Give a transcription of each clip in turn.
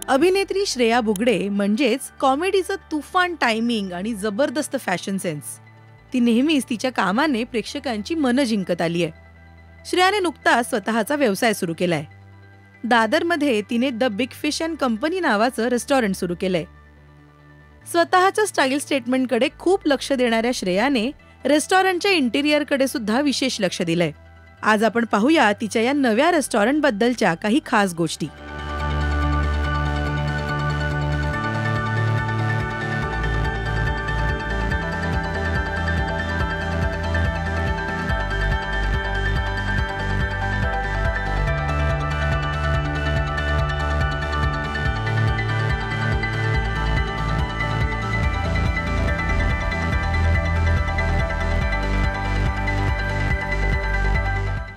अभिनेत्री श्रेया बुगडे म्हणजेच कॉमेडीचं तुफान टायमिंग आणि जबरदस्त फॅशन सेन्स. ती नेहमीच तिच्या कामाने प्रेक्षकांची मनं जिंकत आली आहे. श्रेयाने नुकताच स्वतःचा व्यवसाय सुरू केलाय. दादरमध्ये तिने the big fish and company नावाचं रेस्टॉरंट सुरू केलंय. स्वतःच्या स्टाईल स्टेटमेंटकडे खूप लक्ष देणाऱ्या श्रेयाने रेस्टॉरंटच्या इंटिरियरकडे सुद्धा विशेष लक्ष दिलंय. आज आपण पाहूया तिच्या या नव्या रेस्टॉरंट बद्दलच्या काही खास गोष्टी.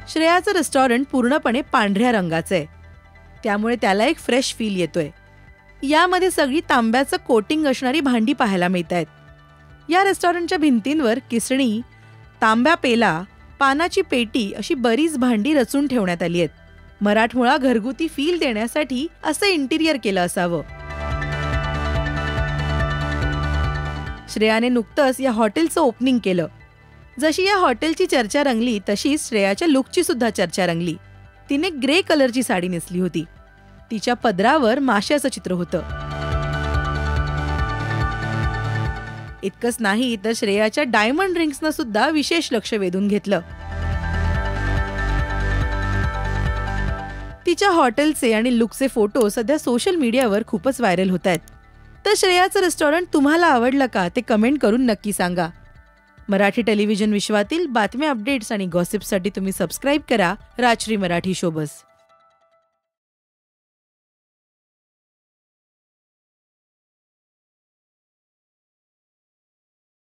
श्रेयाचं रेस्टॉरंट पूर्णपणे पांढऱ्या रंगाचं आहे, त्यामुळे त्याला एक फ्रेश फील येतोय. यामध्ये सगळी तांब्याचं कोटिंग असणारी भांडी पाहायला मिळत आहेत. या रेस्टॉरंटच्या भिंतींवर किसणी, तांब्या पेला, पानाची पेटी अशी बरीच भांडी रचून ठेवण्यात आली आहेत. मराठमोळा घरगुती फील देण्यासाठी असं इंटिरियर केलं असावं. श्रेयाने नुकतंच या हॉटेलचं ओपनिंग केलं. जशी या हॉटेलची चर्चा रंगली तशीच श्रेयाच्या लुकची सुद्धा चर्चा रंगली. तिने ग्रे कलरची साडी नेसली होती. तिच्या पदरावर माशाचं चित्र होतं. इतकंच नाही तर श्रेयाच्या डायमंड रिंग्सनं सुद्धा विशेष लक्ष वेधून घेतलं. तिच्या हॉटेलचे आणि लुकचे फोटो सध्या सोशल मीडियावर खूपच व्हायरल होत आहेत. तर श्रेयाचं रेस्टॉरंट तुम्हाला आवडलं का ते कमेंट करून नक्की सांगा. मराठी टेलिव्हिजन विश्वातील बातम्या, अपडेट्स आणि गॉसिपसाठी तुम्ही सबस्क्राईब करा राजश्री मराठी शोबस.